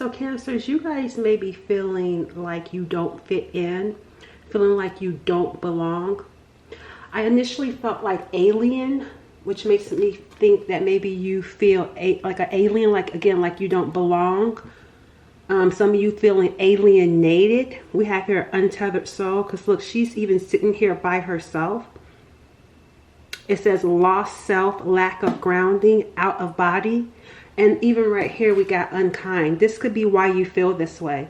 so Cancers, you guys may be feeling like you don't fit in, feeling like you don't belong. I initially felt like alien, which makes me think that maybe you feel like an alien, like again, like you don't belong. Some of you feeling alienated. We have here untethered soul, because look, she's even sitting here by herself. It says lost self, lack of grounding, out of body. And even right here, we got unkind. This could be why you feel this way.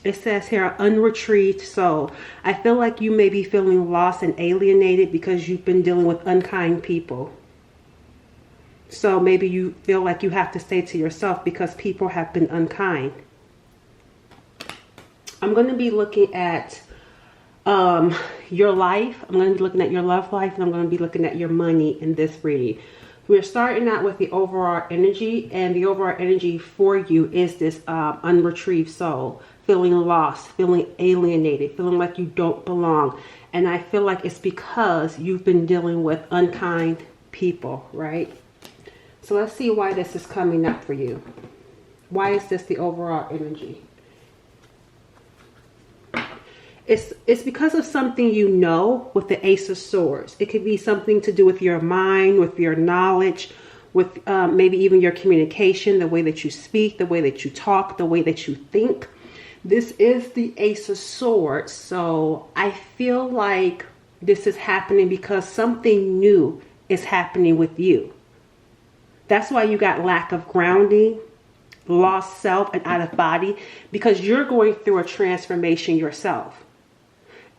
It says here, unretrieved soul. I feel like you may be feeling lost and alienated because you've been dealing with unkind people. So maybe you feel like you have to stay to yourself because people have been unkind. I'm going to be looking at your life. I'm going to be looking at your love life, and I'm going to be looking at your money in this reading. We're starting out with the overall energy, and the overall energy for you is this unretrieved soul, feeling lost, feeling alienated, feeling like you don't belong. And I feel like it's because you've been dealing with unkind people, right? So let's see why this is coming up for you. Why is this the overall energy? It's because of something you know with the Ace of Swords. It could be something to do with your mind, with your knowledge, with maybe even your communication, the way that you speak, the way that you talk, the way that you think. This is the Ace of Swords. So I feel like this is happening because something new is happening with you. That's why you got lack of grounding, lost self, and out of body, because you're going through a transformation yourself.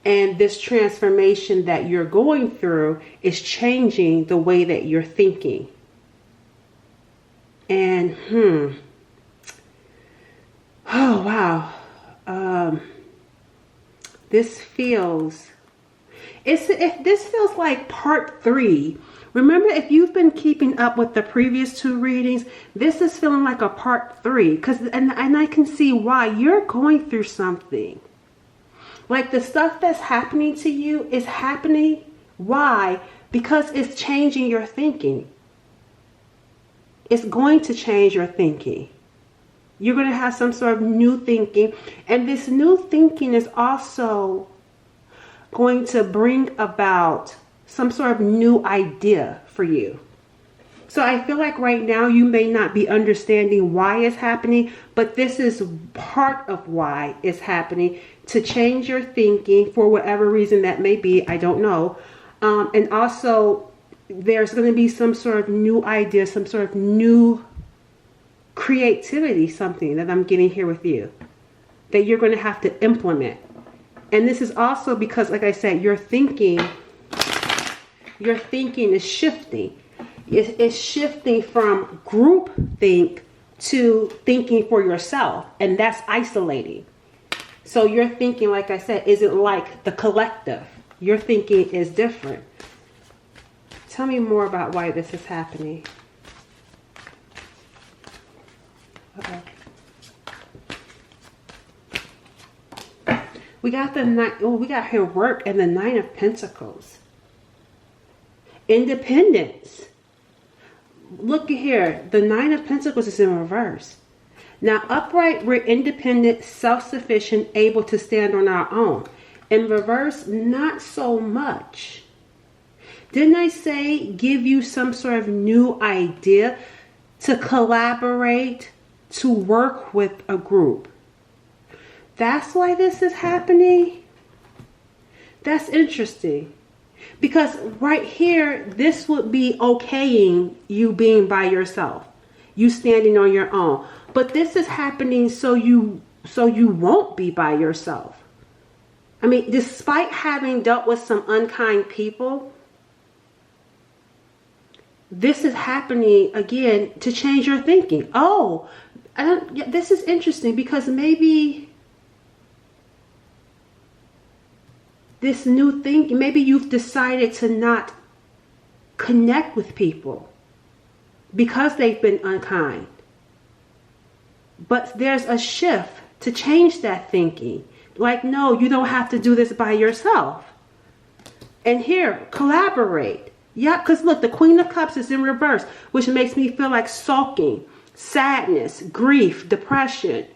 And this transformation that you're going through is changing the way that you're thinking. And, oh, wow. This feels like part 3. Remember, if you've been keeping up with the previous 2 readings, this is feeling like a part 3. And I can see why. You're going through something. Like the stuff that's happening to you is happening. Why? Because it's changing your thinking. It's going to change your thinking. You're going to have some sort of new thinking. And this new thinking is also going to bring about some sort of new idea for you. So I feel like right now you may not be understanding why it's happening, but this is part of why it's happening, to change your thinking for whatever reason that may be. I don't know. And also there's going to be some sort of new idea, some sort of new creativity, something that I'm getting here with you that you're going to have to implement. And this is also because, like I said, your thinking is shifting. It's shifting from group think to thinking for yourself, and that's isolating. So your thinking, like I said, isn't like the collective. Your thinking is different. Tell me more about why this is happening. Okay. We got the we got here work and the 9 of Pentacles. Independence. Look at here. The 9 of Pentacles is in reverse. Now, upright, we're independent, self-sufficient, able to stand on our own. In reverse, not so much. Didn't I say give you some sort of new idea to collaborate, to work with a group? That's why this is happening. That's interesting. Because right here, this would be okaying you being by yourself. You standing on your own. But this is happening so you won't be by yourself. I mean, despite having dealt with some unkind people, this is happening again to change your thinking. Oh, this is interesting because maybe this new thinking, maybe you've decided to not connect with people because they've been unkind. But there's a shift to change that thinking. Like, no, you don't have to do this by yourself. And here, collaborate. Yeah, because look, the Queen of Cups is in reverse, which makes me feel like sulking. sadness, grief, depression,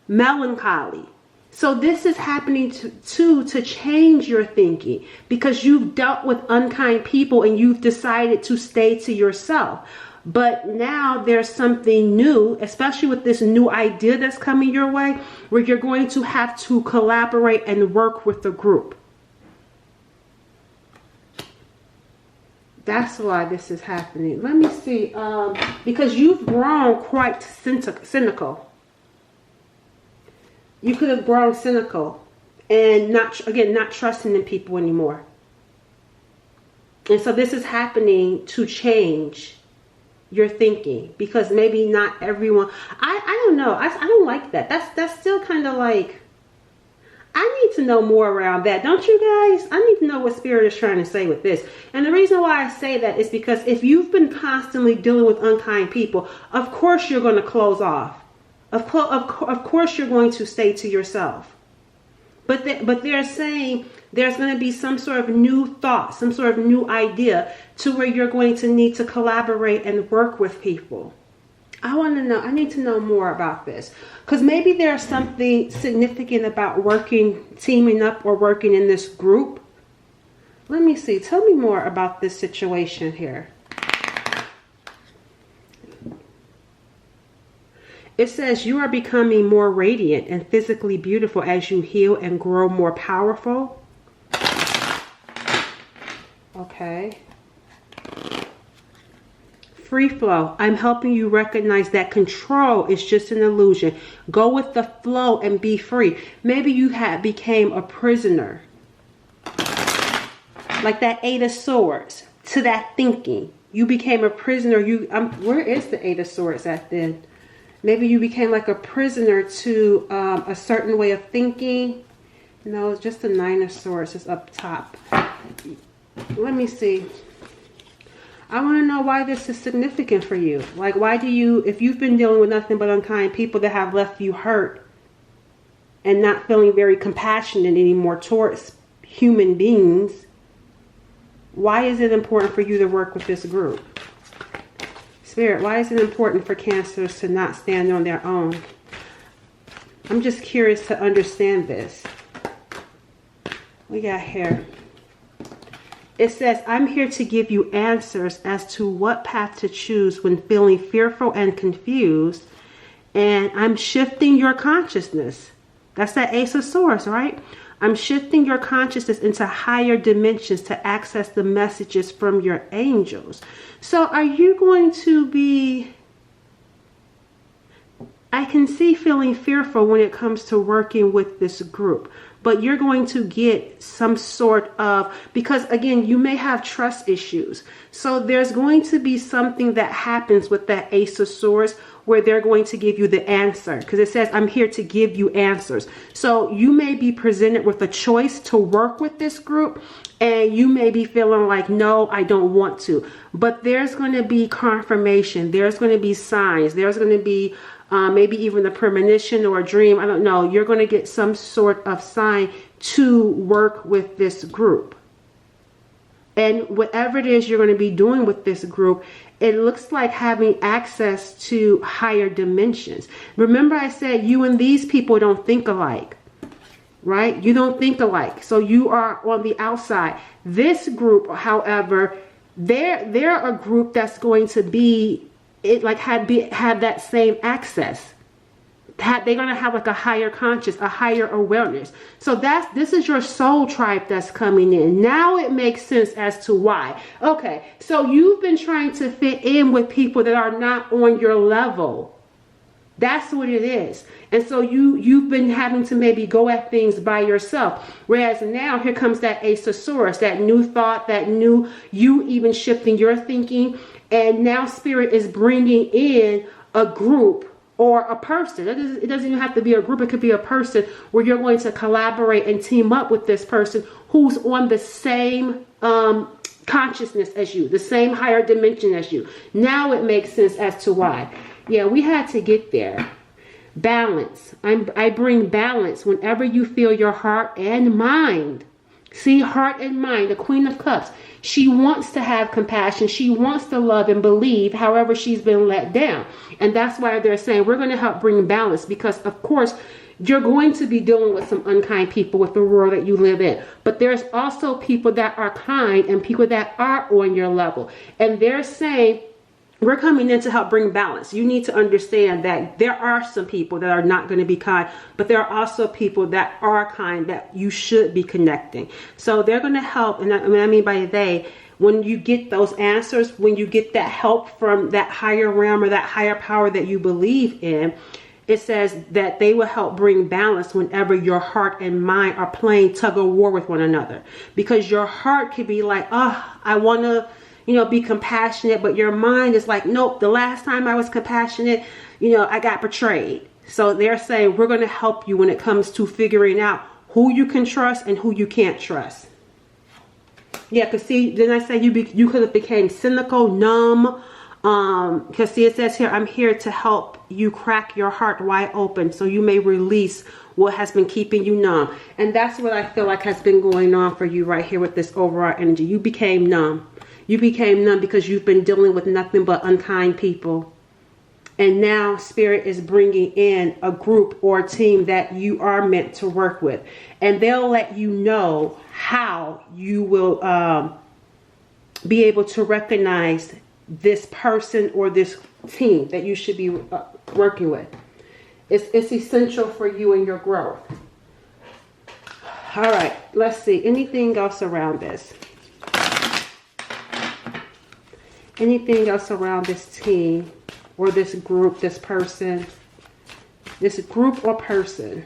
melancholy. So this is happening to change your thinking, because you've dealt with unkind people and you've decided to stay to yourself. But now there's something new, especially with this new idea that's coming your way, where you're going to have to collaborate and work with the group. That's why this is happening. Let me see. Because you've grown quite cynical. You could have grown cynical and not trusting in people anymore. And so this is happening to change your thinking, because maybe not everyone, I don't know. I don't like that. That's still kind of like, I need to know more around that. Don't you guys? I need to know what Spirit is trying to say with this. And the reason why I say that is because if you've been constantly dealing with unkind people, of course you're going to close off. Of course you're going to stay to yourself. But they're saying there's going to be some sort of new thought, some sort of new idea to where you're going to need to collaborate and work with people. I want to know, I need to know more about this, because maybe there's something significant about teaming up or working in this group. Let me see. Tell me more about this situation here. It says you are becoming more radiant and physically beautiful as you heal and grow more powerful. Okay. Free flow. I'm helping you recognize that control is just an illusion. Go with the flow and be free. Maybe you became a prisoner. Like that Eight of Swords to that thinking. You became a prisoner. Where is the Eight of Swords at then? Maybe you became like a prisoner to a certain way of thinking. No, just the Nine of Swords is up top. Let me see. I want to know why this is significant for you. Like, why do you, if you've been dealing with nothing but unkind people that have left you hurt and not feeling very compassionate anymore towards human beings, why is it important for you to work with this group? Spirit, why is it important for Cancers to not stand on their own? I'm just curious to understand this. We got here. It says, I'm here to give you answers as to what path to choose when feeling fearful and confused. And I'm shifting your consciousness. That's that Ace of Swords, right? I'm shifting your consciousness into higher dimensions to access the messages from your angels. So are you going to be... I can see feeling fearful when it comes to working with this group. But you're going to get some sort of, because again, you may have trust issues. So there's going to be something that happens with that Ace of Swords where they're going to give you the answer. Because it says, I'm here to give you answers. So you may be presented with a choice to work with this group. And you may be feeling like, no, I don't want to. But there's going to be confirmation. There's going to be signs. There's going to be maybe even a premonition or a dream. I don't know. You're going to get some sort of sign to work with this group. And whatever it is you're going to be doing with this group, it looks like having access to higher dimensions. Remember I said you and these people don't think alike, right? You don't think alike. So you are on the outside. This group, however, they're a group that's going to be, have that same access. They're going to have like a higher conscious, a higher awareness. So this is your soul tribe that's coming in. Now it makes sense as to why. Okay, so you've been trying to fit in with people that are not on your level. That's what it is. And so you've been having to maybe go at things by yourself. Whereas now here comes that Ace of Swords, that new thought, that new, you even shifting your thinking. And now Spirit is bringing in a group or a person. It doesn't even have to be a group. It could be a person where you're going to collaborate and team up with this person who's on the same consciousness as you, the same higher dimension as you. Now it makes sense as to why. Yeah, we had to get there. Balance. I bring balance whenever you feel your heart and mind See, heart and mind, the Queen of Cups. She wants to have compassion. She wants to love and believe. However, she's been let down. And that's why they're saying we're going to help bring balance, because, of course, you're going to be dealing with some unkind people with the world that you live in. But there's also people that are kind and people that are on your level. And they're saying, we're coming in to help bring balance. You need to understand that there are some people that are not going to be kind, but there are also people that are kind that you should be connecting. So they're going to help. And I mean by they, when you get those answers, when you get that help from that higher realm or that higher power that you believe in, it says that they will help bring balance whenever your heart and mind are playing tug of war with one another. Because your heart could be like, oh, I want to, be compassionate, but your mind is like, nope, the last time I was compassionate, I got betrayed. So they're saying we're going to help you when it comes to figuring out who you can trust and who you can't trust. Yeah, because see, then I say you could have became cynical, numb. Because see, it says here, I'm here to help you crack your heart wide open so you may release what has been keeping you numb. And that's what I feel like has been going on for you right here with this overall energy. You became numb. You became numb because you've been dealing with nothing but unkind people. And now Spirit is bringing in a group or a team that you are meant to work with. And they'll let you know how you will be able to recognize this person or this team that you should be working with. It's essential for you and your growth. All right, let's see. Anything else around this? Anything else around this team or this group, this person, this group or person?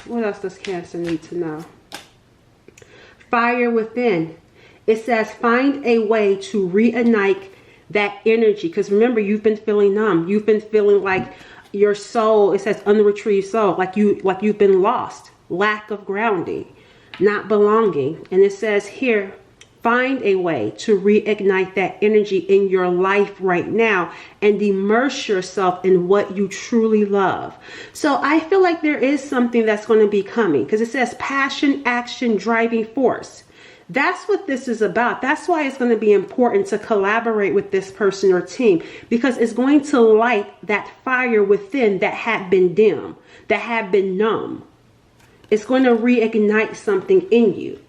What else does Cancer need to know? Fire within. It says find a way to reignite that energy. Because remember, you've been feeling numb. You've been feeling like your soul, it says unretrieved soul, like you've been lost, lack of grounding, not belonging. And it says here, find a way to reignite that energy in your life right now and immerse yourself in what you truly love. So I feel like there is something that's going to be coming, because it says passion, action, driving force. That's what this is about. That's why it's going to be important to collaborate with this person or team, because it's going to light that fire within that had been dim, that had been numb. It's going to reignite something in you.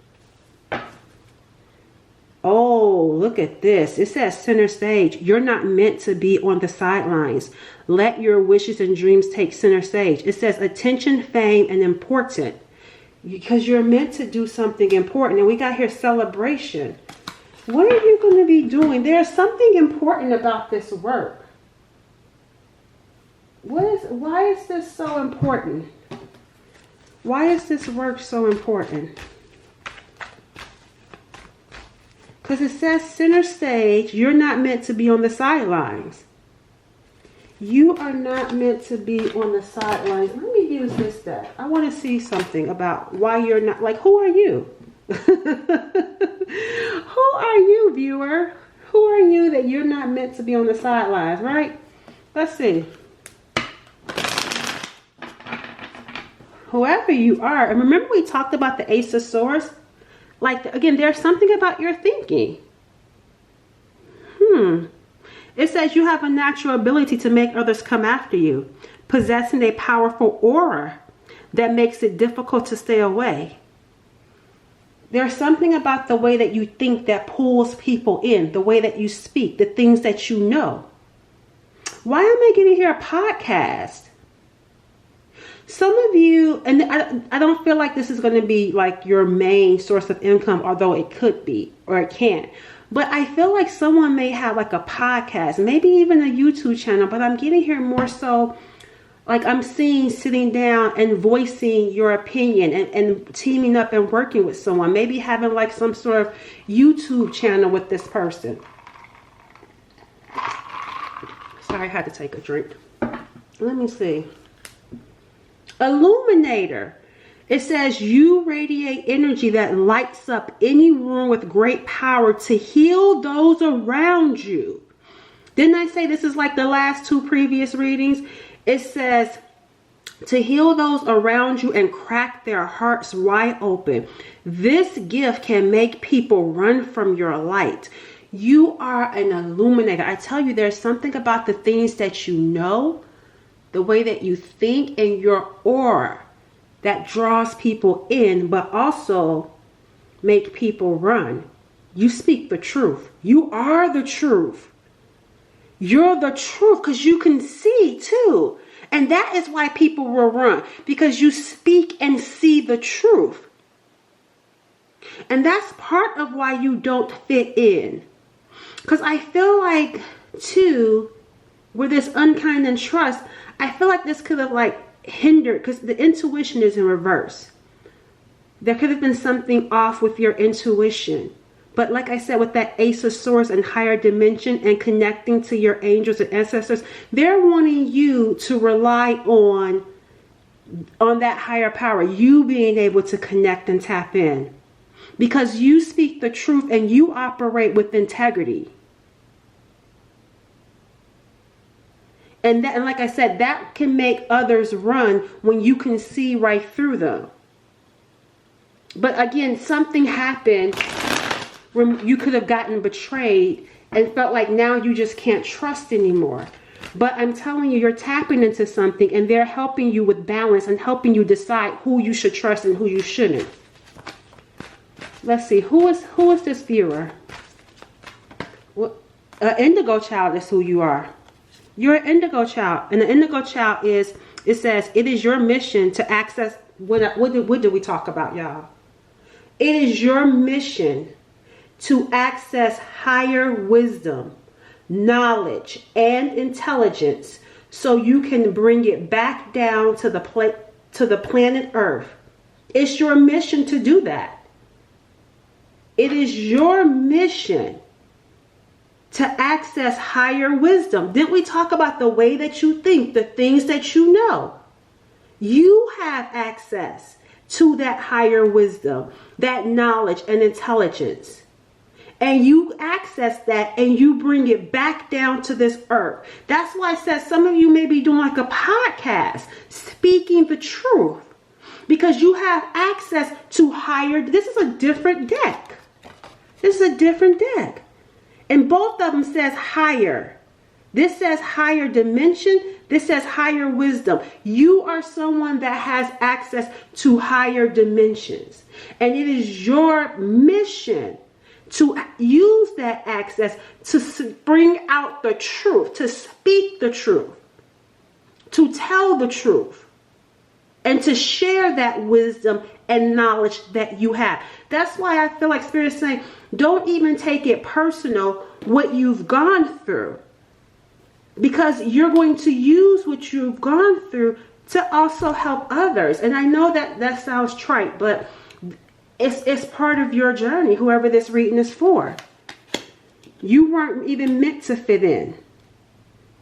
Oh, look at this. It says center stage. You're not meant to be on the sidelines. Let your wishes and dreams take center stage. It says attention, fame, and important. Because you're meant to do something important. And we got here celebration. What are you going to be doing? There's something important about this work. Why is this so important? Why is this work so important? Because it says center stage, you're not meant to be on the sidelines. You are not meant to be on the sidelines. Let me use this deck. I want to see something about why you're not, like, who are you? Who are you, viewer? Who are you that you're not meant to be on the sidelines, right? Let's see. Whoever you are, and remember we talked about the Ace of Swords? Like, again, there's something about your thinking. It says you have a natural ability to make others come after you, possessing a powerful aura that makes it difficult to stay away. There's something about the way that you think that pulls people in, the way that you speak, the things that you know. Why am I getting here a podcast? Some of you, and I don't feel like this is going to be like your main source of income, although it could be, or it can. But I feel like someone may have like a podcast, maybe even a YouTube channel, but I'm getting here more so like I'm seeing sitting down and voicing your opinion and teaming up and working with someone, maybe having like some sort of YouTube channel with this person. Sorry, I had to take a drink. Let me see. Illuminator. It says you radiate energy that lights up any room with great power to heal those around you. Didn't I say this is like the last two previous readings? It says to heal those around you and crack their hearts wide open. This gift can make people run from your light. You are an illuminator. I tell you, there's something about the things that you know, the way that you think, and your aura that draws people in, but also make people run. You speak the truth. You are the truth. You're the truth because you can see too. And that is why people will run, because you speak and see the truth. And that's part of why you don't fit in. Because I feel like, too, with this unkind and trust, I feel like this could have like hindered, because the intuition is in reverse. There could have been something off with your intuition. But like I said, with that Ace of Swords and higher dimension and connecting to your angels and ancestors, they're wanting you to rely on that higher power, you being able to connect and tap in. Because you speak the truth and you operate with integrity. And like I said, that can make others run when you can see right through them. But again, something happened where you could have gotten betrayed and felt like now you just can't trust anymore. But I'm telling you, you're tapping into something and they're helping you with balance and helping you decide who you should trust and who you shouldn't. Let's see, who is this viewer? Indigo child is who you are. You're an indigo child. And the indigo child is, it says, it is your mission to access, what did we talk about, y'all? It is your mission to access higher wisdom, knowledge, and intelligence so you can bring it back down to the planet Earth. It's your mission to do that. It is your mission to access higher wisdom. Didn't we talk about the way that you think, the things that you know? You have access to that higher wisdom, that knowledge and intelligence. And you access that and you bring it back down to this earth. That's why I said some of you may be doing like a podcast, speaking the truth. Because you have access to higher, this is a different deck. This is a different deck. And both of them says higher. This says higher dimension. This says higher wisdom. You are someone that has access to higher dimensions. And it is your mission to use that access to bring out the truth, to speak the truth, to tell the truth, and to share that wisdom and knowledge that you have. That's why I feel like Spirit is saying, don't even take it personal what you've gone through. Because you're going to use what you've gone through to also help others. And I know that sounds trite, but it's part of your journey, whoever this reading is for. You weren't even meant to fit in.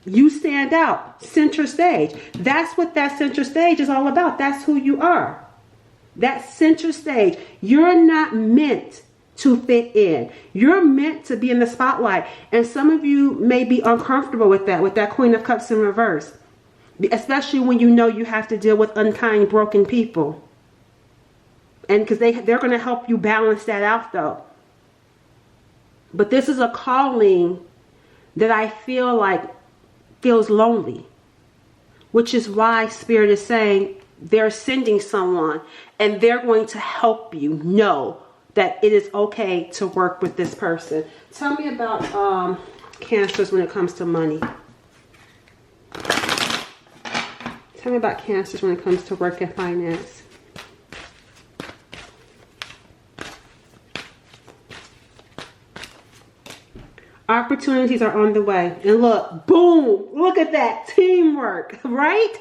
You stand out, center stage. That's what that center stage is all about. That's who you are. That center stage. You're not meant to fit in. You're meant to be in the spotlight. And some of you may be uncomfortable with that Queen of Cups in reverse. Especially when you know you have to deal with unkind, broken people. And because they're going to help you balance that out though. But this is a calling that I feel like feels lonely. Which is why Spirit is saying they're sending someone and they're going to help you know that it is okay to work with this person. Tell me about Cancers when it comes to money. Tell me about Cancers when it comes to work and finance. Opportunities are on the way. And look, boom, look at that. Teamwork, right?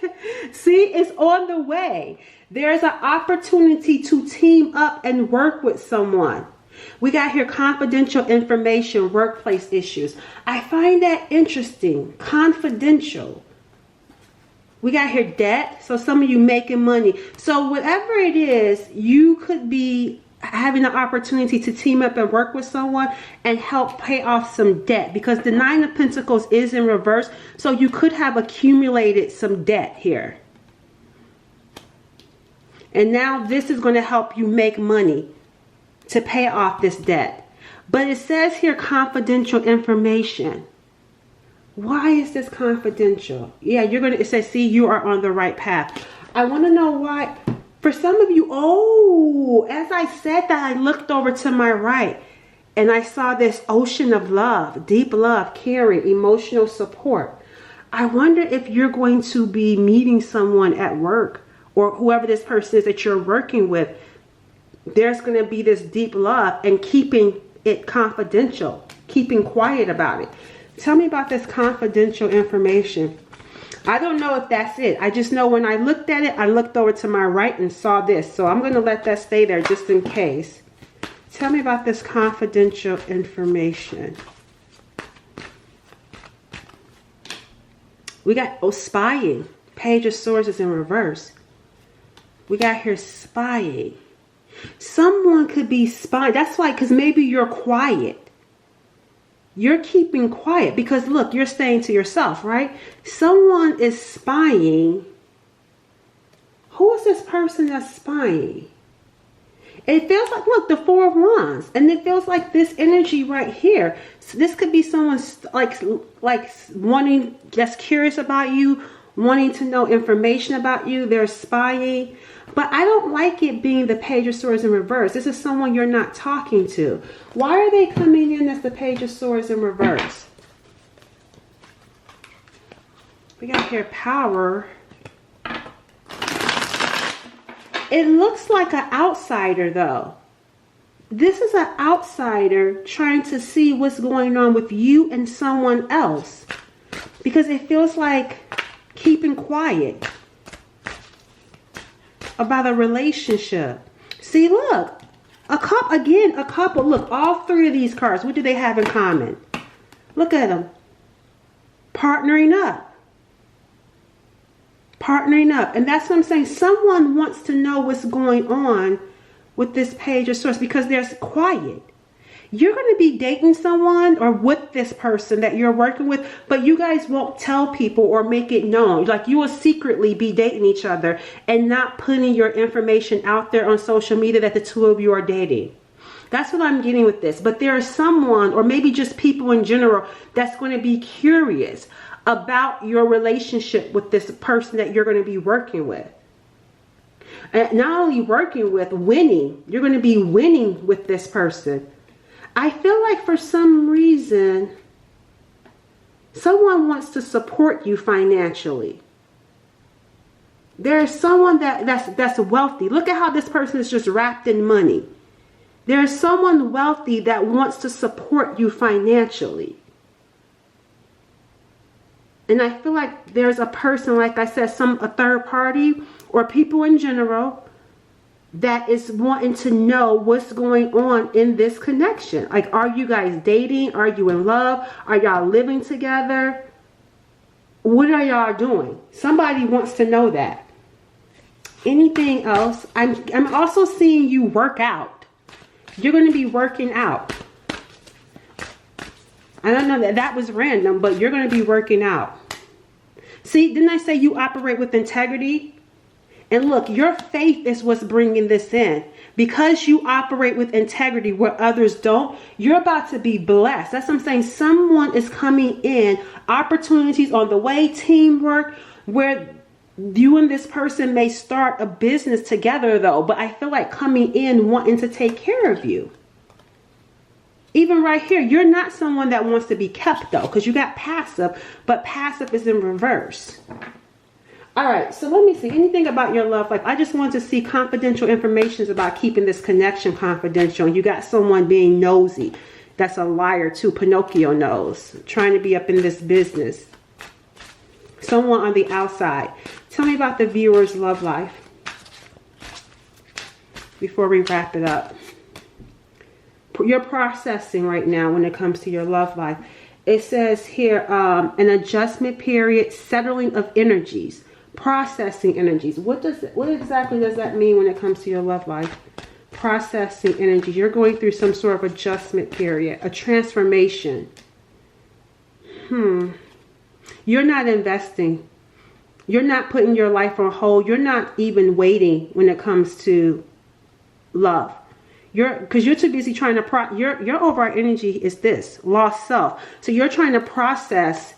See, it's on the way. There's an opportunity to team up and work with someone. We got here confidential information, workplace issues. I find that interesting. Confidential. We got here debt. So some of you making money. So whatever it is, you could be having the opportunity to team up and work with someone and help pay off some debt, because the Nine of Pentacles is in reverse. So you could have accumulated some debt here. And now this is going to help you make money to pay off this debt. But it says here confidential information. Why is this confidential? Yeah, it says, see, you are on the right path. I want to know why. For some of you, as I said that, I looked over to my right and I saw this ocean of love, deep love, caring, emotional support. I wonder if you're going to be meeting someone at work, or whoever this person is that you're working with. There's going to be this deep love, and keeping it confidential, keeping quiet about it. Tell me about this confidential information. I don't know if that's it. I just know when I looked at it, I looked over to my right and saw this. So I'm going to let that stay there just in case. Tell me about this confidential information. We got, spying. Page of Swords is in reverse. We got here spying. Someone could be spying. That's why, because maybe you're quiet. You're keeping quiet because look, you're staying to yourself, right? Someone is spying. Who is this person that's spying? It feels like, look, the Four of Wands. And it feels like this energy right here. So this could be someone like wanting, that's curious about you, wanting to know information about you. They're spying. But I don't like it being the Page of Swords in reverse. This is someone you're not talking to. Why are they coming in as the Page of Swords in reverse? We got here power. It looks like an outsider though. This is an outsider trying to see what's going on with you and someone else. Because it feels like keeping quiet about a relationship. See, look, a couple, look, all three of these cards, what do they have in common? Look at them. Partnering up. Partnering up. And that's what I'm saying. Someone wants to know what's going on with this Page of Swords because they're quiet. You're going to be dating someone or with this person that you're working with, but you guys won't tell people or make it known. Like you will secretly be dating each other and not putting your information out there on social media that the two of you are dating. That's what I'm getting with this. But there is someone, or maybe just people in general, that's going to be curious about your relationship with this person that you're going to be working with. And not only working with, winning. You're going to be winning with this person. I feel like for some reason, someone wants to support you financially. There's someone that's wealthy. Look at how this person is just wrapped in money. There's someone wealthy that wants to support you financially. And I feel like there's a person, like I said, a third party or people in general that is wanting to know what's going on in this connection. Like, are you guys dating? Are you in love? Are y'all living together? What are y'all doing? Somebody wants to know that. Anything else? I'm also seeing you work out. You're going to be working out. I don't know that was random, but you're going to be working out. See, didn't I say you operate with integrity? And look, your faith is what's bringing this in. Because you operate with integrity where others don't, you're about to be blessed. That's what I'm saying. Someone is coming in, opportunities on the way, teamwork, where you and this person may start a business together though. But I feel like coming in, wanting to take care of you. Even right here, you're not someone that wants to be kept though, because you got passive, but passive is in reverse. All right, so let me see. Anything about your love life? I just want to see confidential information about keeping this connection confidential. And you got someone being nosy. That's a liar too. Pinocchio knows. Trying to be up in this business. Someone on the outside. Tell me about the viewer's love life before we wrap it up. You're processing right now when it comes to your love life. It says here, an adjustment period, settling of energies. Processing energies. What exactly does that mean when it comes to your love life? Processing energies. You're going through some sort of adjustment period, a transformation. You're not investing. You're not putting your life on hold. You're not even waiting when it comes to love. Because you're too busy trying to your overall energy is this lost self. So you're trying to process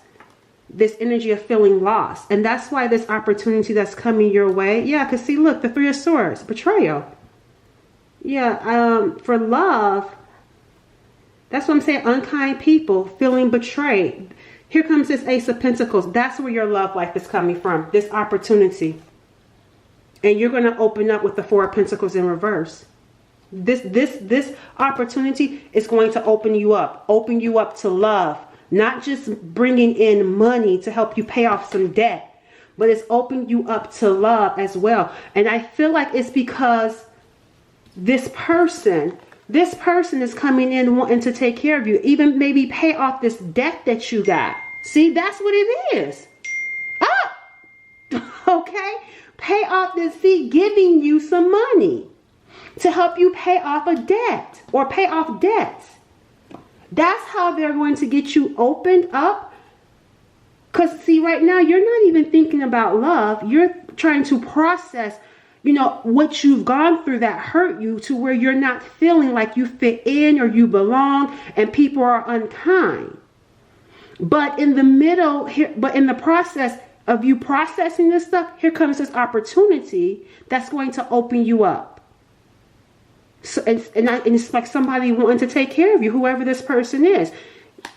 this energy of feeling lost, and that's why this opportunity that's coming your way. Yeah, because see, look, the Three of Swords, betrayal. Yeah, for love, that's what I'm saying. Unkind people feeling betrayed. Here comes this Ace of Pentacles. That's where your love life is coming from. This opportunity, and you're going to open up with the Four of Pentacles in reverse. This opportunity is going to open you up to love, not just bringing in money to help you pay off some debt, but it's opening you up to love as well. And I feel like it's because this person is coming in wanting to take care of you, even maybe pay off this debt that you got. See, that's what it is. Okay, pay off this fee, giving you some money to help you pay off a debt or pay off debts. That's how they're going to get you opened up. Because see, right now, you're not even thinking about love. You're trying to process, what you've gone through that hurt you, to where you're not feeling like you fit in or you belong and people are unkind. But in the middle here, but in the process of you processing this stuff, here comes this opportunity that's going to open you up. So, and it's like somebody wanting to take care of you, whoever this person is.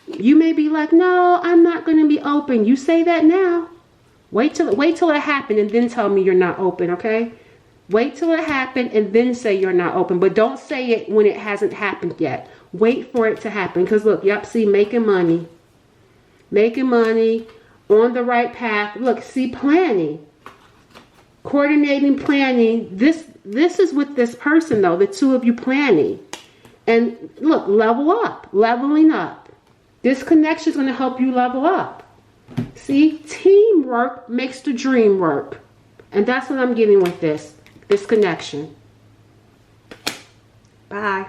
You may be like, no, I'm not going to be open. You say that now. Wait till it happened and then tell me you're not open, okay? Wait till it happened and then say you're not open. But don't say it when it hasn't happened yet. Wait for it to happen. Because look, yep, see, making money. Making money, on the right path. Look, see, planning. Coordinating, planning. This is with this person, though, the two of you planning. And look, level up, leveling up. This connection is going to help you level up. See, teamwork makes the dream work. And that's what I'm getting with this connection. Bye.